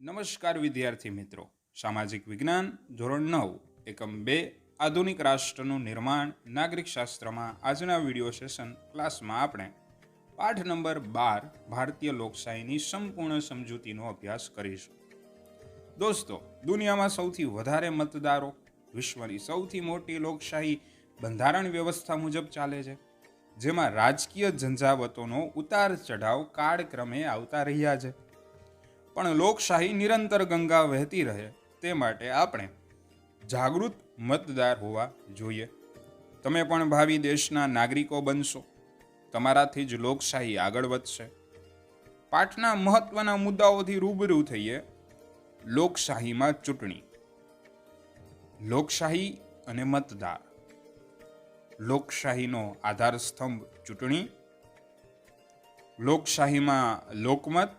નમસ્કાર વિદ્યાર્થી મિત્રો, સામાજિક વિજ્ઞાન ધોરણ 9 એકમ 2 આધુનિક રાષ્ટ્રનું નિર્માણ નાગરિક શાસ્ત્રમાં આજના વિડિયો સેશન ક્લાસમાં આપણે પાઠ નંબર 12 ભારતીય લોકશાહીની સંપૂર્ણ સમજૂતીનો અભ્યાસ કરીશું. દોસ્તો, દુનિયામાં સૌથી વધારે મતદારો, વિશ્વની સૌથી મોટી લોકશાહી બંધારણ વ્યવસ્થા મુજબ ચાલે છે, જેમાં રાજકીય ઝંઝાવતોનો ઉતાર ચઢાવ કાળક્રમે આવતા રહ્યા છે. પણ લોકશાહી નિરંતર ગંગા વહેતી રહે તે માટે આપણે જાગૃત મતદાર હોવા જોઈએ. તમે પણ ભાવિ દેશના નાગરિકો બનશો. તમારાથી જ લોકશાહી આગળ વધશે. પાઠના મહત્વના મુદ્દાઓથી રૂબરૂ થઈએ. લોકશાહીમાં ચૂંટણી, લોકશાહી અને મતદાર. લોકશાહીનો આધાર સ્તંભ ચૂંટણી. લોકશાહીમાં લોકમત,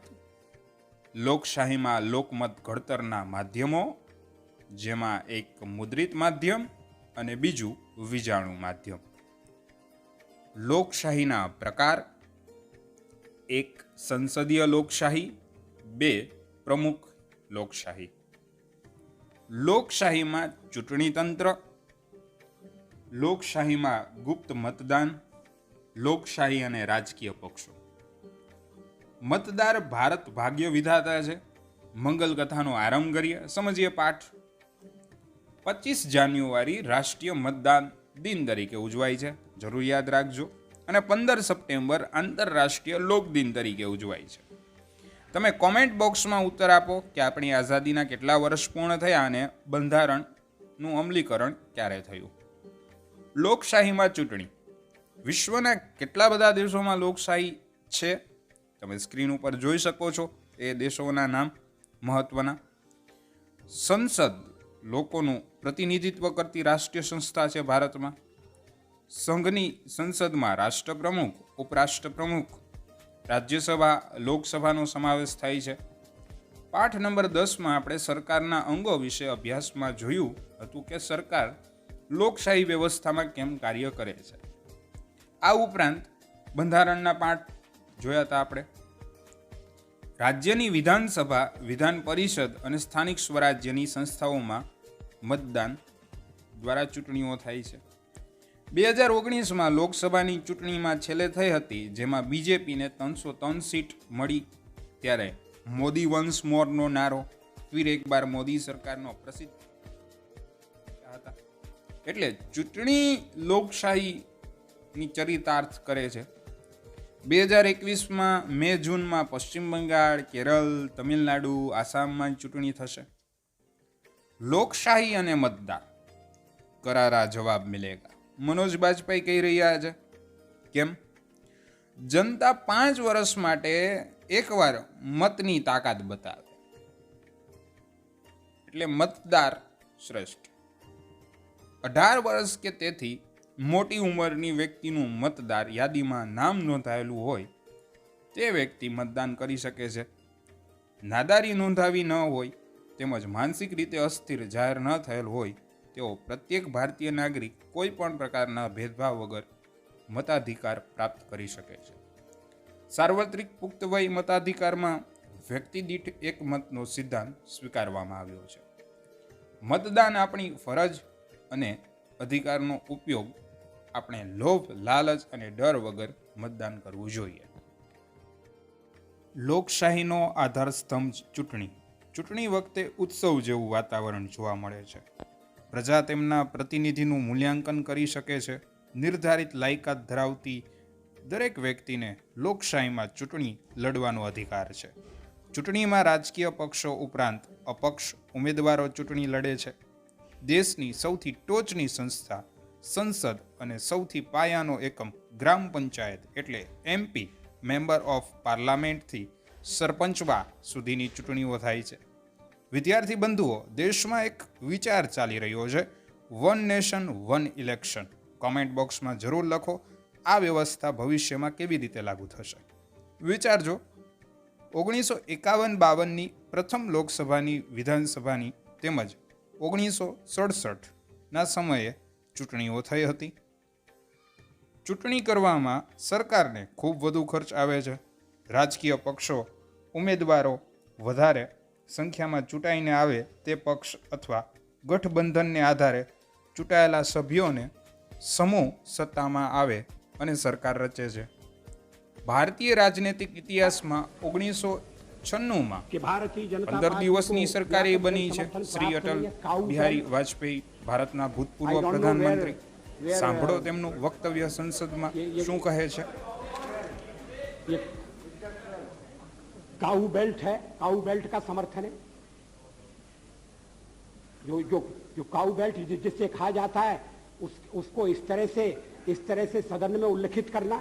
લોકશાહીમાં લોકમત ઘડતરના માધ્યમો, જેમાં એક મુદ્રિત માધ્યમ અને બીજું વિજાણુ માધ્યમ. લોકશાહીના પ્રકાર: એક સંસદીય લોકશાહી, બે પ્રમુખ લોકશાહી. લોકશાહીમાં ચૂંટણી તંત્ર, લોકશાહીમાં ગુપ્ત મતદાન, લોકશાહી અને રાજકીય પક્ષો. મતદાર ભારત ભાગ્ય વિધાતા છે. મંગલ કથાનો આરંભ કરીએ, સમજીએ પાઠ. 25 જાન્યુઆરી રાષ્ટ્રીય મતદાન દિન તરીકે ઉજવાય છે, જરૂર યાદ રાખજો. અને 15 સપ્ટેમ્બર આંતરરાષ્ટ્રીય લોક દિન તરીકે ઉજવાય છે. તમે કોમેન્ટ બોક્સમાં ઉત્તર આપો કે આપણી આઝાદીના કેટલા વર્ષ પૂર્ણ થયા અને બંધારણનું અમલીકરણ ક્યારે થયું. લોકશાહીમાં ચૂંટણી. વિશ્વના કેટલા બધા દેશોમાં લોકશાહી છે, તમે સ્ક્રીન ઉપર જોઈ શકો છો એ દેશોના નામ મહત્વના. સંસદ લોકોનું પ્રતિનિધિત્વ કરતી રાષ્ટ્રીય સંસ્થા છે ભારતમાં. સંઘની સંસદમાં રાષ્ટ્રપ્રમુખ, ઉપરાષ્ટ્રપ્રમુખ, રાજ્યસભા, લોકસભાનો સમાવેશ થાય છે. પાઠ નંબર 10માં આપણે સરકારના અંગો વિશે અભ્યાસમાં જોયું હતું કે સરકાર લોકશાહી વ્યવસ્થામાં કેમ કાર્ય કરે છે. આ ઉપરાંત બંધારણના પાઠ જોયા હતા આપણે. રાજ્યની વિધાનસભા, વિધાન પરિષદ અને સ્થાનિક સ્વરાજ્યની સંસ્થાઓમાં મતદાન દ્વારા ચૂંટણીઓ થાય છે. 2019માં લોકસભાની ચૂંટણીમાં છેલ્લે થઈ હતી, જેમાં બીજેપીને 303 સીટ મળી. ત્યારે મોદી વન્સ મોરનો નારો, ફિર એક બાર મોદી સરકારનો પ્રસિદ્ધ હતા. એટલે ચૂંટણી લોકશાહીની ચરિતાર્થ કરે છે. 2021માં મે જૂનમાં પશ્ચિમ બંગાળ, કેરળ, તમિલનાડુ, આસામમાં ચૂંટણી થશે. લોકશાહી અને મતદાર, કરારા જવાબ મિલેગા. મનોજ બાજપાઈ કહી રહ્યા છે. કેમ? જનતા 5 વર્ષ માટે એકવાર મતની તાકાત બતાવે એટલે મતદાર શ્રેષ્ઠ. 18 વર્ષ કે તેથી મોટી ઉંમરની વ્યક્તિનું મતદાર યાદીમાં નામ નોંધાયેલું હોય તે વ્યક્તિ મતદાન કરી શકે છે. નાદારી નોંધાવી ન હોય તેમજ માનસિક રીતે અસ્થિર જાહેર ન થયેલ હોય તેઓ પ્રત્યેક ભારતીય નાગરિક કોઈ પણ પ્રકારના ભેદભાવ વગર મતાધિકાર પ્રાપ્ત કરી શકે છે. સાર્વત્રિક પુખ્ત વય મતાધિકારમાં વ્યક્તિ દીઠ એક મતનો સિદ્ધાંત સ્વીકારવામાં આવ્યો છે. મતદાન આપણી ફરજ અને અધિકારનો ઉપયોગ આપણે લોભ, લાલચ અને ડર વગર મતદાન કરવું જોઈએ. લોકશાહીનો આધાર સ્તંભ ચૂંટણી. ચૂંટણી વખતે ઉત્સવ જેવું વાતાવરણ જોવા મળે છે. પ્રજા તેમના પ્રતિનિધિનું મૂલ્યાંકન કરી શકે છે. નિર્ધારિત લાયકાત ધરાવતી દરેક વ્યક્તિને લોકશાહીમાં ચૂંટણી લડવાનો અધિકાર છે. ચૂંટણીમાં રાજકીય પક્ષો ઉપરાંત અપક્ષ ઉમેદવારો ચૂંટણી લડે છે. દેશની સૌથી ટોચની સંસ્થા સંસદ અને સૌથી પાયાનો એકમ ગ્રામ પંચાયત એટલે MP મેમ્બર ઓફ પાર્લામેન્ટથી સરપંચવા સુધીની ચૂંટણીઓ થાય છે. વિદ્યાર્થી બંધુઓ, દેશમાં એક વિચાર ચાલી રહ્યો છે, one nation one election. Comment બોક્સમાં જરૂર લખો આ વ્યવસ્થા ભવિષ્યમાં કેવી રીતે લાગુ થશે. વિચારજો. 1951-52ની પ્રથમ લોકસભાની, વિધાનસભાની તેમજ 1967ના સમયે ચૂંટણીઓ થઈ હતી. ચૂંટણી કરવામાં સરકારને ખૂબ વધુ ખર્ચ આવે છે. રાજકીય પક્ષો ઉમેદવારો વધારે સંખ્યામાં ચૂંટાઈને આવે તે પક્ષ અથવા ગઠબંધનને આધારે ચૂંટાયેલા સભ્યોને સમૂહ સત્તામાં આવે અને સરકાર રચે છે. ભારતીય રાજનૈતિક ઇતિહાસમાં 1996માં 15 દિવસની સરકાર એ બની છે. શ્રી અટલ બિહારી વાજપેયી ભારતના ભૂતપૂર્વ પ્રધાનમંત્રી. સાંભળો તેમનું વક્તવ્ય સંસદમાં શું કહે છે. ये काऊ बेल्ट है, काऊ बेल्ट का समर्थन है. जो काऊ बेल्ट जिससे कहा जाता है उसको इस तरह से सदन में उल्लिखित करना.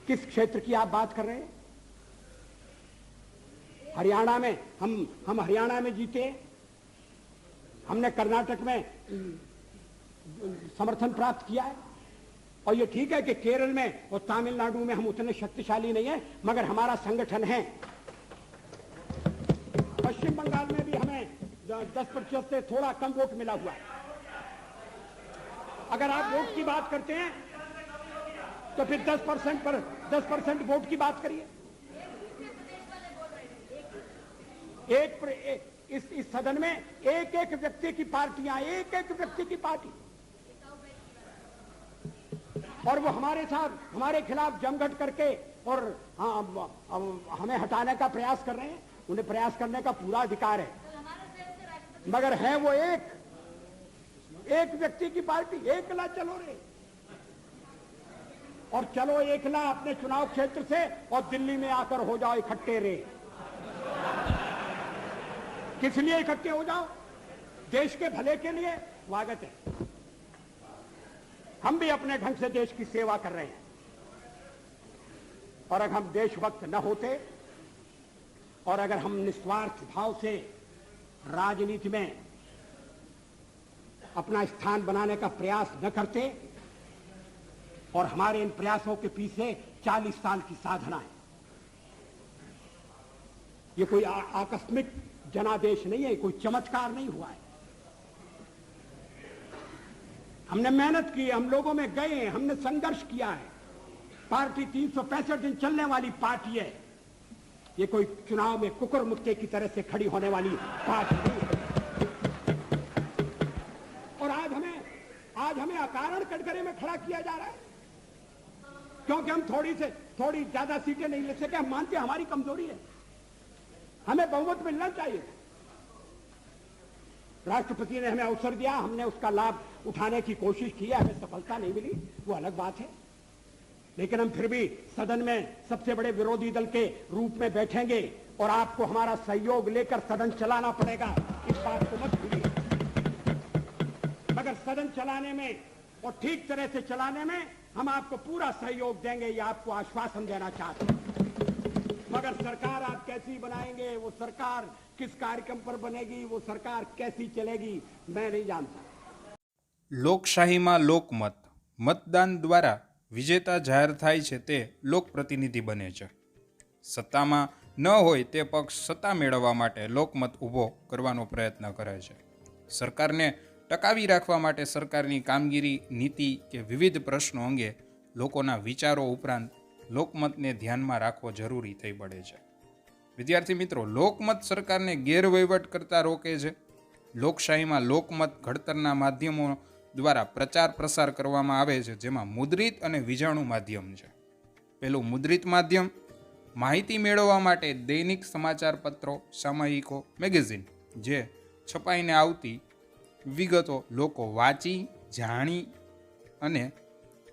किस क्षेत्र की आप बात कर रहे हैं? हरियाणा में हम हरियाणा में जीते, हमने कर्नाटक में समर्थन प्राप्त किया है. और ये ठीक है कि केरल में और तमिलनाडु में हम उतने शक्तिशाली नहीं है, मगर हमारा संगठन है. पश्चिम बंगाल में भी हमें 10% से थोड़ा कम वोट मिला हुआ है. अगर आप वोट की बात करते हैं तो फिर 10% वोट की बात करिए. इस सदन में एक व्यक्ति की पार्टियां, एक व्यक्ति की पार्टी, और वो हमारे साथ हमारे खिलाफ जमघट करके और हमें हटाने का प्रयास कर रहे हैं. उन्हें प्रयास करने का पूरा अधिकार है, मगर है वो एक व्यक्ति की पार्टी. एकला चलो रे, और चलो एकला अपने चुनाव क्षेत्र से और दिल्ली में आकर हो जाओ इकट्ठे रे. किस लिए इकट्ठे हो जाओ? देश के भले के लिए. स्वागत है. हम भी अपने ढंग से देश की सेवा कर रहे हैं, और अगर हम देशभक्त न होते और अगर हम निस्वार्थ भाव से राजनीति में अपना स्थान बनाने का प्रयास न करते, और हमारे इन प्रयासों के पीछे 40 साल की साधना है. ये कोई आकस्मिक जनादेश नहीं है, कोई चमत्कार नहीं हुआ है. हमने मेहनत की, हम लोगों में गए, हमने संघर्ष किया है. पार्टी 365 दिन चलने वाली पार्टी है. ये कोई चुनाव में कुकुर मुक्के की तरह से खड़ी होने वाली पार्टी नहीं है. और आज हमें अकारण कटघरे में खड़ा किया जा रहा है क्योंकि हम थोड़ी ज्यादा सीटें नहीं ले सके. हम मानते हैं हमारी कमजोरी है, हमें बहुमत मिलना चाहिए. राष्ट्रपति ने हमें अवसर दिया, हमने उसका लाभ उठाने की कोशिश की है. हमें सफलता नहीं मिली, वो अलग बात है, लेकिन हम फिर भी सदन में सबसे बड़े विरोधी दल के रूप में बैठेंगे और आपको हमारा सहयोग लेकर सदन चलाना पड़ेगा. इस बात को मत भूलिए. मगर सदन चलाने में और ठीक तरह से चलाने में हम आपको पूरा सहयोग देंगे, ये आपको आश्वासन देना चाहते हैं. मगर सरकार आप कैसी बनाएंगे, वो सरकार किस कार्यक्रम पर बनेगी, वो सरकार कैसी चलेगी, मैं नहीं जानता. લોકશાહીમાં લોકમત મતદાન દ્વારા વિજેતા જાહેર થાય છે તે લોકપ્રતિનિધિ બને છે. સત્તામાં ન હોય તે પક્ષ સત્તા મેળવવા માટે લોકમત ઊભો કરવાનો પ્રયત્ન કરે છે. સરકારને ટકાવી રાખવા માટે સરકારની કામગીરી, નીતિ કે વિવિધ પ્રશ્નો અંગે લોકોના વિચારો ઉપરાંત લોકમતને ધ્યાનમાં રાખવો જરૂરી થઈ પડે છે. વિદ્યાર્થી મિત્રો, લોકમત સરકારને ગેરવહીવટ કરતા રોકે છે. લોકશાહીમાં લોકમત ઘડતરના માધ્યમો દ્વારા પ્રચાર પ્રસાર કરવામાં આવે છે, જેમાં મુદ્રિત અને વીજાણુ માધ્યમ છે. પહેલું મુદ્રિત માધ્યમ માહિતી મેળવવા માટે દૈનિક સમાચાર પત્રો, સામયિકો, મેગેઝિન જે છપાઈને આવતી વિગતો લોકો વાંચી, જાણી અને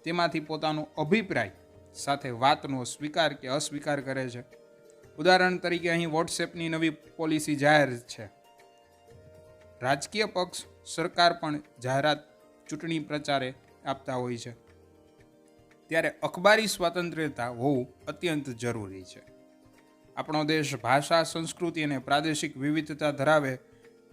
તેમાંથી પોતાનો અભિપ્રાય સાથે વાતનો સ્વીકાર કે અસ્વીકાર કરે છે. ઉદાહરણ તરીકે અહીં વોટ્સએપની નવી પોલિસી જાહેર છે. રાજકીય પક્ષ, સરકાર પણ જાહેરાત ચૂંટણી પ્રચારે આપતા હોય છે. ત્યારે અખબારી સ્વાતંત્ર્યતા હોવું અત્યંત જરૂરી છે. આપણો દેશ ભાષા, સંસ્કૃતિ અને પ્રાદેશિક વિવિધતા ધરાવે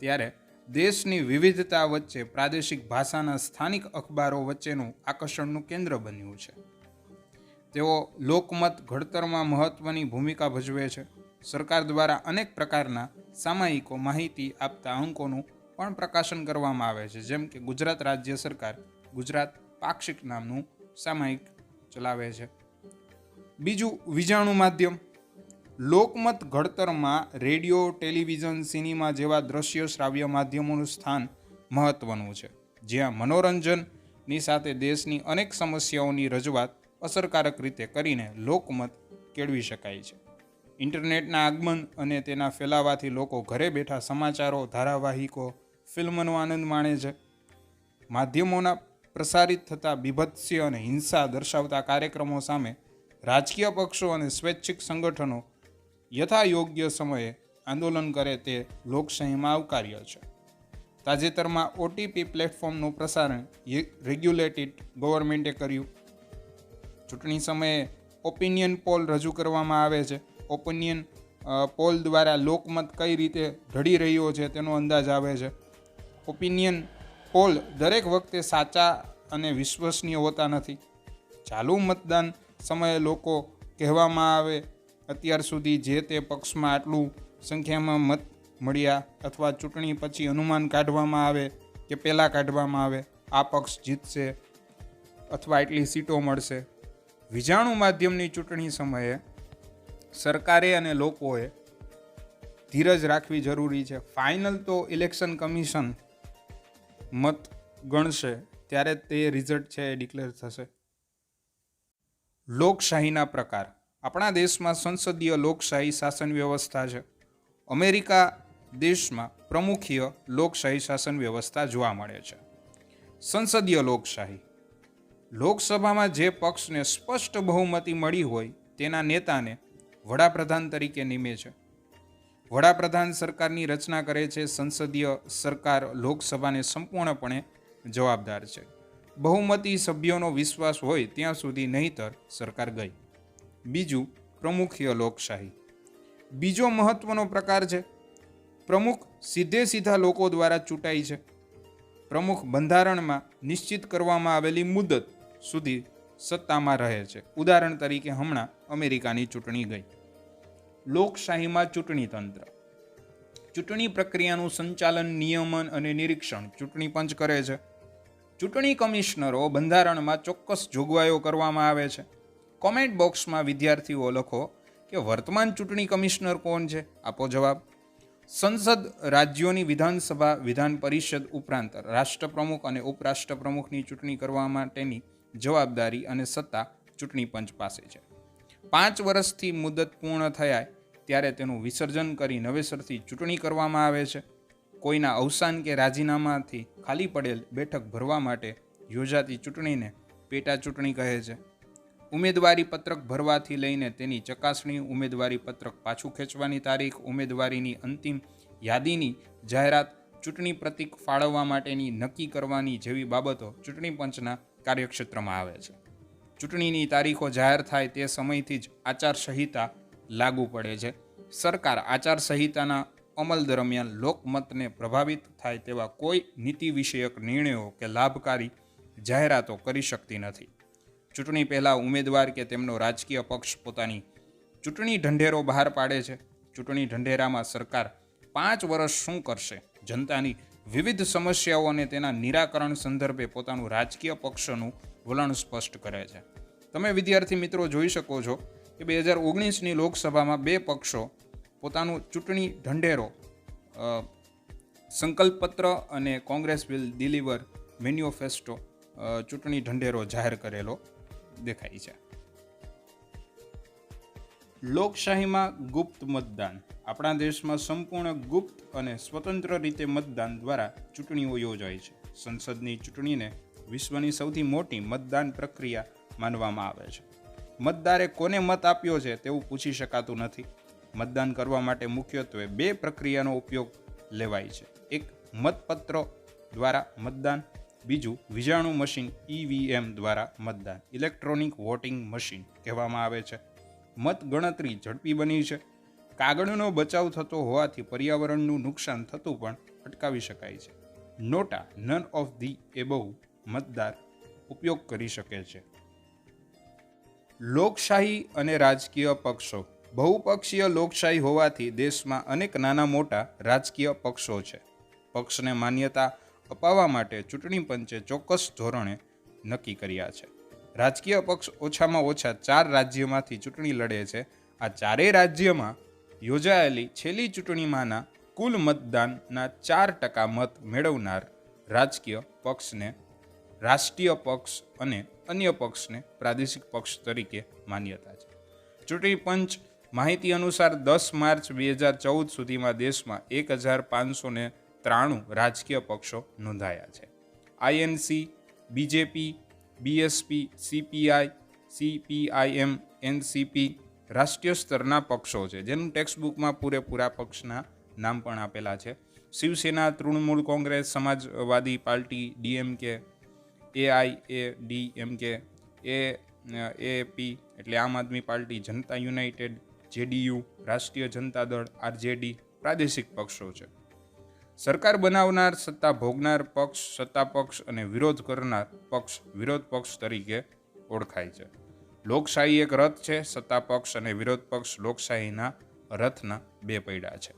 ત્યારે દેશની વિવિધતા વચ્ચે પ્રાદેશિક ભાષાના સ્થાનિક અખબારો વચ્ચેનું આકર્ષણનું કેન્દ્ર બન્યું છે. તેઓ લોકમત ઘડતરમાં મહત્વની ભૂમિકા ભજવે છે. સરકાર દ્વારા અનેક પ્રકારના સામયિકો, માહિતી આપતા અંકોનું પણ પ્રકાશન કરવામાં આવે છે, જેમ કે ગુજરાત રાજ્ય સરકાર ગુજરાત પાક્ષિક નામનું સામયિક ચલાવે છે. બીજું વીજાણુ માધ્યમ. લોકમત ઘડતરમાં રેડિયો, ટેલિવિઝન, સિનેમા જેવા દ્રશ્ય શ્રાવ્ય માધ્યમોનું સ્થાન મહત્વનું છે, જ્યાં મનોરંજનની સાથે દેશની અનેક સમસ્યાઓની રજૂઆત અસરકારક રીતે કરીને લોકમત કેળવી શકાય છે. ઇન્ટરનેટના આગમન અને તેના ફેલાવાથી લોકો ઘરે બેઠા સમાચારો, ધારાવાહિકો, ફિલ્મનો આનંદ માણે છે. માધ્યમોના પ્રસારિત થતા બીભત્સ અને હિંસા દર્શાવતા કાર્યક્રમો સામે રાજકીય પક્ષો અને સ્વૈચ્છિક સંગઠનો યથાયોગ્ય સમયે આંદોલન કરે તે લોકશાહીમાં આવકાર્ય છે. તાજેતરમાં OTP પ્લેટફોર્મનું પ્રસારણ રેગ્યુલેટેડ ગવર્મેન્ટે કર્યું. ચૂંટણી સમયે ઓપિનિયન પોલ રજૂ કરવામાં આવે છે. ઓપિનિયન પોલ દ્વારા લોકમત કઈ રીતે ઢળી રહ્યો છે તેનો અંદાજ આવે છે. ઓપિનિયન પોલ દરેક વખતે સાચા અને વિશ્વસનીય હોતા નથી. ચાલુ મતદાન સમયે લોકો કહેવામાં આવે અત્યાર સુધી જે તે પક્ષમાં આટલું સંખ્યામાં મત મળ્યા, અથવા ચૂંટણી પછી અનુમાન કાઢવામાં આવે કે પહેલાં કાઢવામાં આવે આ પક્ષ જીતશે અથવા એટલી સીટો મળશે. વિજાણુ માધ્યમની ચૂંટણી સમયે સરકારે અને લોકોએ ધીરજ રાખવી જરૂરી છે. ફાઇનલ તો ઇલેક્શન કમિશન મત ગણશે ત્યારે તે રિઝલ્ટ છે એ ડિક્લેર થશે. લોકશાહીના પ્રકાર. આપણા દેશમાં સંસદીય લોકશાહી શાસન વ્યવસ્થા છે. અમેરિકા દેશમાં પ્રમુખીય લોકશાહી શાસન વ્યવસ્થા જોવા મળે છે. સંસદીય લોકશાહી. લોકસભામાં જે પક્ષને સ્પષ્ટ બહુમતી મળી હોય તેના નેતાને વડાપ્રધાન તરીકે નિમે છે. વડાપ્રધાન સરકારની રચના કરે છે. સંસદીય સરકાર લોકસભાને સંપૂર્ણપણે જવાબદાર છે. બહુમતી સભ્યોનો વિશ્વાસ હોય ત્યાં સુધી, નહીંતર સરકાર ગઈ. બીજું, પ્રમુખીય લોકશાહી. બીજો મહત્વનો પ્રકાર છે પ્રમુખ સીધે સીધા લોકો દ્વારા ચૂંટાય છે. પ્રમુખ બંધારણમાં નિશ્ચિત કરવામાં આવેલી મુદત સુધી સત્તામાં રહે છે. ઉદાહરણ તરીકે હમણાં અમેરિકાની ચૂંટણી ગઈ. લોકશાહીમાં ચૂંટણી તંત્ર. ચૂંટણી પ્રક્રિયાનું સંચાલન, નિયમન અને નિરીક્ષણ ચૂંટણી પંચ કરે છે. ચૂંટણી કમિશનરો બંધારણમાં ચોક્કસ જોગવાઈઓ કરવામાં આવે છે. કોમેન્ટ બોક્સમાં વિદ્યાર્થીઓ લખો કે વર્તમાન ચૂંટણી કમિશનર કોણ છે? આપો જવાબ. સંસદ રાજ્યોની વિધાનસભા, વિધાન પરિષદ ઉપરાંત રાષ્ટ્રપ્રમુખ અને ઉપરાષ્ટ્રપ્રમુખની ચૂંટણી કરવા માટેની જવાબદારી અને સત્તા ચૂંટણી પંચ પાસે છે. 5 વર્ષથી મુદત પૂર્ણ થયા ત્યારે તેનું વિસર્જન કરી નવેસરથી ચૂંટણી કરવામાં આવે છે. કોઈના અવસાન કે રાજીનામાથી ખાલી પડેલ બેઠક ભરવા માટે યોજાતી ચૂંટણીને પેટા ચૂંટણી કહે છે. ઉમેદવારી પત્રક ભરવાથી લઈને તેની ચકાસણી, ઉમેદવારી પત્રક પાછું ખેંચવાની તારીખ, ઉમેદવારીની અંતિમ યાદીની જાહેરાત, ચૂંટણી પ્રતીક ફાળવવા માટેની નક્કી કરવાની જેવી બાબતો ચૂંટણી પંચના કાર્યક્ષેત્રમાં આવે છે. ચૂંટણીની તારીખો જાહેર થાય તે સમયથી જ આચારસંહિતા લાગુ પડે છે. સરકાર આચારસંહિતાના અમલ દરમિયાન લોકમતને પ્રભાવિત થાય તેવા કોઈ નીતિ વિષયક નિર્ણયો કે લાભકારી જાહેરાતો કરી શકતી નથી. ચૂંટણી પહેલાં ઉમેદવાર કે તેમનો રાજકીય પક્ષ પોતાની ચૂંટણી ઢંઢેરો બહાર પાડે છે. ચૂંટણી ઢંઢેરામાં સરકાર 5 વર્ષ શું કરશે, જનતાની વિવિધ સમસ્યાઓ અને તેના નિરાકરણ સંદર્ભે પોતાનું રાજકીય પક્ષનું વલણ સ્પષ્ટ કરે છે. તમે વિદ્યાર્થી મિત્રો જોઈ શકો છો કે 2019ની લોકસભામાં 2 પક્ષો પોતાનું ચૂંટણી ઢંઢેરો સંકલ્પપત્ર અને કોંગ્રેસ વિલ ડિલિવર મેન્યુફેસ્ટો ચૂંટણી ઢંઢેરો જાહેર કરેલો દેખાય છે. લોકશાહીમાં ગુપ્ત મતદાન. આપણા દેશમાં સંપૂર્ણ ગુપ્ત અને સ્વતંત્ર રીતે મતદાન દ્વારા ચૂંટણીઓ યોજાય છે. સંસદની ચૂંટણીને વિશ્વની સૌથી મોટી મતદાન પ્રક્રિયા માનવામાં આવે છે. મતદારે કોને મત આપ્યો છે તેવું પૂછી શકાતું નથી. મતદાન કરવા માટે મુખ્યત્વે 2 પ્રક્રિયાનો ઉપયોગ લેવાય છે. એક, મતપત્ર દ્વારા મતદાન. બીજું, વિજાણુ મશીન EVM દ્વારા મતદાન, ઇલેક્ટ્રોનિક વોટિંગ મશીન કહેવામાં આવે છે. મત ગણતરી ઝડપી બની છે. કાગળનો બચાવ થતો હોવાથી પર્યાવરણનું નુકસાન થતું પણ અટકાવી શકાય છે. નોટા નન ઓફ ધી એબોવ મતદાર ઉપયોગ કરી શકે છે. લોકશાહી અને રાજકીય પક્ષો. બહુપક્ષીય લોકશાહી હોવાથી દેશમાં અનેક નાના મોટા રાજકીય પક્ષો છે. પક્ષને માન્યતા અપાવવા માટે ચૂંટણી પંચે ચોક્કસ ધોરણે નક્કી કર્યા છે. રાજકીય પક્ષ ઓછામાં ઓછા 4 રાજ્યોમાંથી ચૂંટણી લડે છે આ ચારેય રાજ્યમાં યોજાયેલી છેલ્લી ચૂંટણીમાંના કુલ મતદાનના 4% મત મેળવનાર રાજકીય પક્ષને રાષ્ટ્રીય પક્ષ અને અન્ય પક્ષને પ્રાદેશિક પક્ષ તરીકે માન્યતા છે. ચૂંટણી પંચ માહિતી અનુસાર 10 માર્ચ 2014 સુધીમાં દેશમાં 1593 રાજકીય પક્ષો નોંધાયા છે. INC, BJP, BSP, CPI, CPIM, NCP રાષ્ટ્રીય સ્તરના પક્ષો છે, જેનું ટેક્સ્ટ બુકમાં પૂરેપૂરા પક્ષના નામ પણ આપેલા છે. શિવસેના, તૃણમૂલ કોંગ્રેસ, સમાજવાદી પાર્ટી, ડીએમકે, એઆઈએડીએમકે, એએપી એટલે આમ આદમી પાર્ટી, જનતા યુનાઇટેડ, જેડીયુ, રાષ્ટ્રીય જનતા દળ, આરજેડી પ્રાદેશિક પક્ષો છે. સરકાર બનાવનાર, સત્તા ભોગનાર પક્ષ સત્તા પક્ષ અને વિરોધ કરનાર પક્ષ વિરોધ પક્ષ તરીકે ઓળખાય છે. લોકશાહી એક રથ છે. સત્તા પક્ષ અને વિરોધ પક્ષ લોકશાહીના રથના બે પૈડા છે.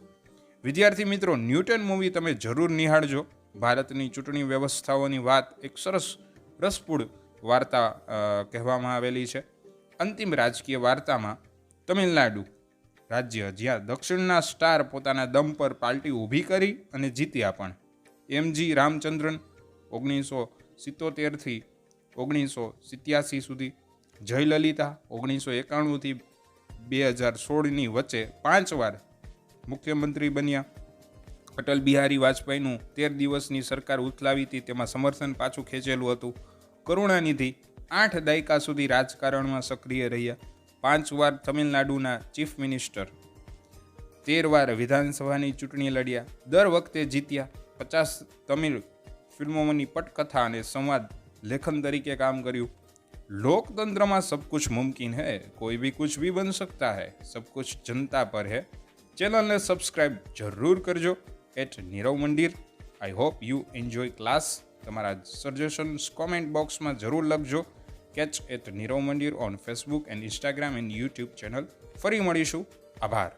વિદ્યાર્થી મિત્રો, ન્યૂટન મૂવી તમે જરૂર નિહાળજો. ભારતની ચૂંટણી વ્યવસ્થાઓની વાત એક સરસ રસપૂર્ણ વાર્તા કહેવામાં આવેલી છે. અંતિમ રાજકીય વાર્તામાં તમિલનાડુ રાજ્ય, જ્યાં દક્ષિણના સ્ટાર પોતાના દમ પર પાર્ટી ઊભી કરી અને જીત્યા પણ. એમજી રામચંદ્રન 1977થી 1987 સુધી, જયલલિતા 1991થી 2016ની વચ્ચે 5 વાર મુખ્યમંત્રી બન્યા. અટલ બિહારી વાજપેયીનું 13 દિવસની સરકાર ઉથલાવી હતી, તેમાં સમર્થન પાછું ખેંચેલું હતું. કરુણાનિધિ 8 દાયકા સુધી રાજકારણમાં સક્રિય રહ્યા. 5 વાર તમિલનાડુના ચીફ મિનિસ્ટર, 13 વાર વિધાનસભાની ચૂંટણી લડ્યા, દર વખતે જીત્યા. 50 તમિલ ફિલ્મોની પટકથા અને સંવાદ લેખન તરીકે કામ કર્યું. લોકતંત્રમાં સબ કુછ મુમકિન है, कोई भी कुछ भी बन सकता है, सब कुछ जनता पर है. ચેનલને સબસ્ક્રાઇબ જરૂર કરજો @નીરવ મંદિર. I hope you enjoy class. તમારા સજેશન્સ કોમેન્ટ બોક્સમાં જરૂર લખજો. કેચ @નીરવ મંદિર on Facebook and Instagram and YouTube channel. ફરી મળીશું. આભાર.